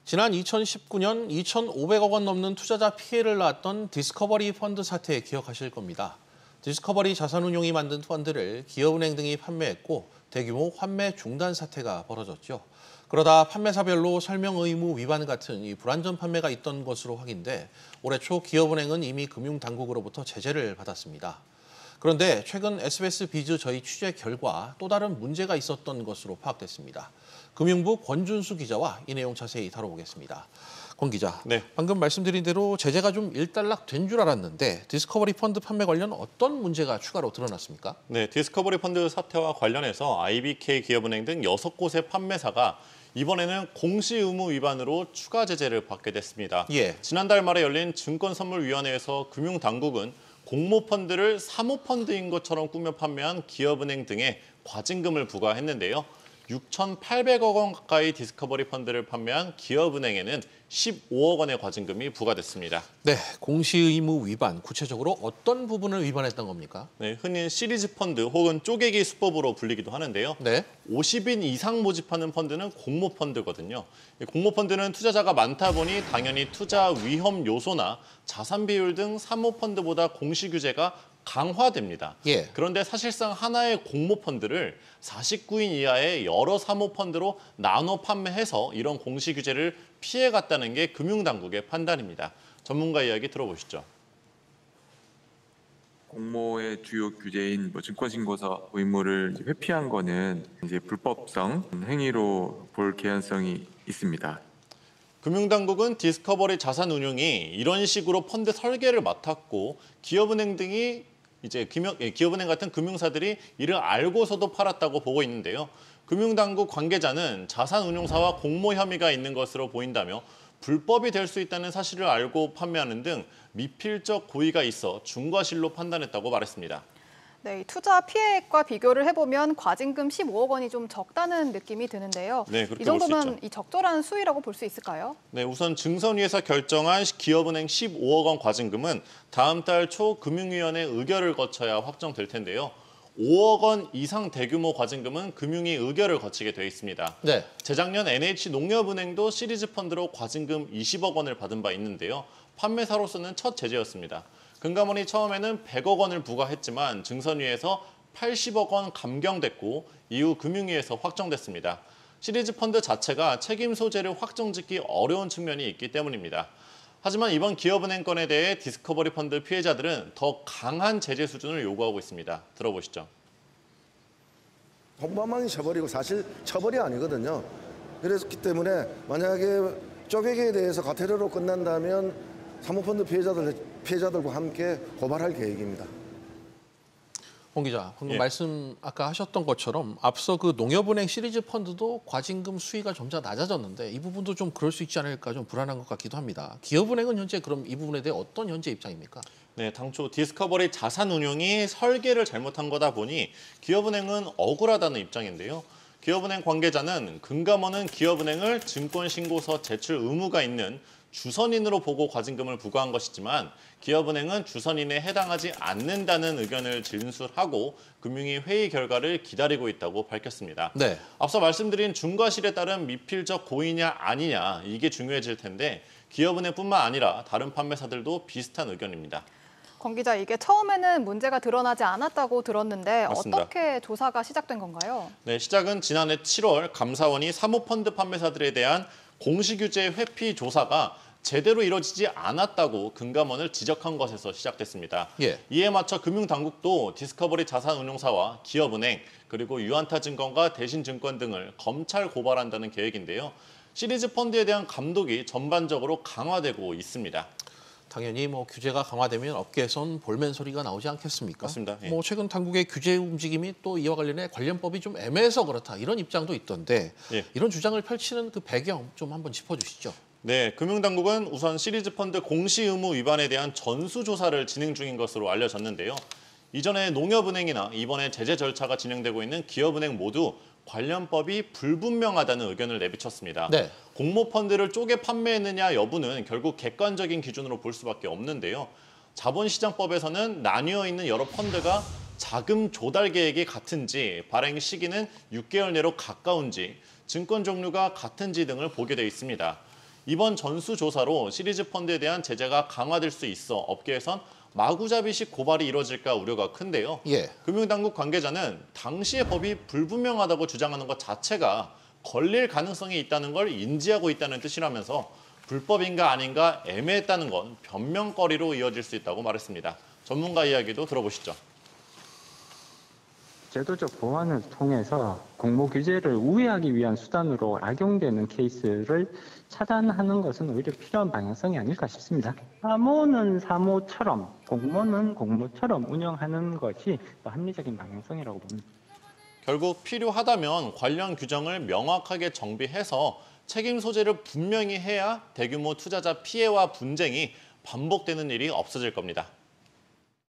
지난 2019년 2,500억 원 넘는 투자자 피해를 낳았던 디스커버리 펀드 사태 기억하실 겁니다. 디스커버리 자산운용이 만든 펀드를 기업은행 등이 판매했고 대규모 환매 중단 사태가 벌어졌죠. 그러다 판매사별로 설명 의무 위반 같은 이 불완전 판매가 있던 것으로 확인돼 올해 초 기업은행은 이미 금융당국으로부터 제재를 받았습니다. 그런데 최근 SBS 비즈 저희 취재 결과 또 다른 문제가 있었던 것으로 파악됐습니다. 금융부 권준수 기자와 이 내용 자세히 다뤄보겠습니다. 권 기자, 네. 방금 말씀드린 대로 제재가 좀 일단락된 줄 알았는데 디스커버리 펀드 판매 관련 어떤 문제가 추가로 드러났습니까? 네, 디스커버리 펀드 사태와 관련해서 IBK 기업은행 등 6곳의 판매사가 이번에는 공시 의무 위반으로 추가 제재를 받게 됐습니다. 예. 지난달 말에 열린 증권선물위원회에서 금융당국은 공모펀드를 사모펀드인 것처럼 꾸며 판매한 기업은행 등에 과징금을 부과했는데요. 6,800억 원 가까이 디스커버리 펀드를 판매한 기업은행에는 15억 원의 과징금이 부과됐습니다. 네, 공시 의무 위반, 구체적으로 어떤 부분을 위반했던 겁니까? 네, 흔히 시리즈 펀드 혹은 쪼개기 수법으로 불리기도 하는데요. 네. 50인 이상 모집하는 펀드는 공모펀드거든요. 공모펀드는 투자자가 많다 보니 당연히 투자 위험 요소나 자산 비율 등 사모펀드보다 공시 규제가 강화됩니다. 예. 그런데 사실상 하나의 공모펀드를 49인 이하의 여러 사모펀드로 나눠 판매해서 이런 공시 규제를 피해갔다는 게 금융당국의 판단입니다. 전문가 이야기 들어보시죠. 공모의 주요 규제인 증권신고서 의무를 회피한 거는 불법성 행위로 볼 개연성이 있습니다. 금융당국은 디스커버리 자산운용이 이런 식으로 펀드 설계를 맡았고 기업은행 등이 기업은행 같은 금융사들이 이를 알고서도 팔았다고 보고 있는데요. 금융당국 관계자는 자산운용사와 공모 혐의가 있는 것으로 보인다며 불법이 될 수 있다는 사실을 알고 판매하는 등 미필적 고의가 있어 중과실로 판단했다고 말했습니다. 네, 이 투자 피해액과 비교를 해보면 과징금 15억 원이 좀 적다는 느낌이 드는데요. 네, 그렇게 이 볼 수 정도면 있죠. 이 적절한 수위라고 볼 수 있을까요? 네, 우선 증선위에서 결정한 기업은행 15억 원 과징금은 다음 달 초 금융위원회 의결을 거쳐야 확정될 텐데요. 5억 원 이상 대규모 과징금은 금융위 의결을 거치게 돼 있습니다. 네. 재작년 NH농협은행도 시리즈 펀드로 과징금 20억 원을 받은 바 있는데요. 판매사로서는 첫 제재였습니다. 금감원이 처음에는 100억 원을 부과했지만 증선위에서 80억 원 감경됐고 이후 금융위에서 확정됐습니다. 시리즈 펀드 자체가 책임 소재를 확정짓기 어려운 측면이 있기 때문입니다. 하지만 이번 기업은행 건에 대해 디스커버리 펀드 피해자들은 더 강한 제재 수준을 요구하고 있습니다. 들어보시죠. 공범망이 처벌이고 사실 처벌이 아니거든요. 그랬기 때문에 만약에 쪼개기에 대해서 과태료로 끝난다면 사모펀드 피해자들과 함께 고발할 계획입니다. 홍 기자, 방금 예. 말씀 아까 하셨던 것처럼 앞서 그 농협은행 시리즈 펀드도 과징금 수위가 점차 낮아졌는데 이 부분도 좀 그럴 수 있지 않을까 좀 불안한 것 같기도 합니다. 기업은행은 현재 그럼 이 부분에 대해 어떤 현재 입장입니까? 네, 당초 디스커버리 자산운용이 설계를 잘못한 거다 보니 기업은행은 억울하다는 입장인데요. 기업은행 관계자는 금감원은 기업은행을 증권신고서 제출 의무가 있는 주선인으로 보고 과징금을 부과한 것이지만 기업은행은 주선인에 해당하지 않는다는 의견을 진술하고 금융위 회의 결과를 기다리고 있다고 밝혔습니다. 네. 앞서 말씀드린 중과실에 따른 미필적 고의냐 아니냐 이게 중요해질 텐데 기업은행뿐만 아니라 다른 판매사들도 비슷한 의견입니다. 권 기자, 이게 처음에는 문제가 드러나지 않았다고 들었는데 맞습니다. 어떻게 조사가 시작된 건가요? 네, 시작은 지난해 7월 감사원이 사모펀드 판매사들에 대한 공시규제 회피 조사가 제대로 이뤄지지 않았다고 금감원을 지적한 것에서 시작됐습니다. 예. 이에 맞춰 금융당국도 디스커버리 자산운용사와 기업은행 그리고 유안타증권과 대신증권 등을 검찰 고발한다는 계획인데요. 시리즈 펀드에 대한 감독이 전반적으로 강화되고 있습니다. 당연히 규제가 강화되면 업계에선 볼멘 소리가 나오지 않겠습니까? 맞습니다. 예. 최근 당국의 규제 움직임이 또 이와 관련해 관련법이 좀 애매해서 그렇다 이런 입장도 있던데 예. 이런 주장을 펼치는 그 배경 좀 한번 짚어주시죠. 네, 금융당국은 우선 시리즈 펀드 공시 의무 위반에 대한 전수조사를 진행 중인 것으로 알려졌는데요. 이전에 농협은행이나 이번에 제재 절차가 진행되고 있는 기업은행 모두 관련법이 불분명하다는 의견을 내비쳤습니다. 네. 공모펀드를 쪼개 판매했느냐 여부는 결국 객관적인 기준으로 볼 수밖에 없는데요. 자본시장법에서는 나뉘어 있는 여러 펀드가 자금 조달 계획이 같은지, 발행 시기는 6개월 내로 가까운지, 증권 종류가 같은지 등을 보게 돼 있습니다. 이번 전수조사로 시리즈 펀드에 대한 제재가 강화될 수 있어 업계에선 마구잡이식 고발이 이뤄질까 우려가 큰데요. 예. 금융당국 관계자는 당시의 법이 불분명하다고 주장하는 것 자체가 걸릴 가능성이 있다는 걸 인지하고 있다는 뜻이라면서 불법인가 아닌가 애매했다는 건 변명거리로 이어질 수 있다고 말했습니다. 전문가 이야기도 들어보시죠. 제도적 보완을 통해서 공모 규제를 우회하기 위한 수단으로 악용되는 케이스를 차단하는 것은 오히려 필요한 방향성이 아닐까 싶습니다. 사모는 사모처럼, 공모는 공모처럼 운영하는 것이 합리적인 방향성이라고 봅니다. 결국 필요하다면 관련 규정을 명확하게 정비해서 책임 소재를 분명히 해야 대규모 투자자 피해와 분쟁이 반복되는 일이 없어질 겁니다.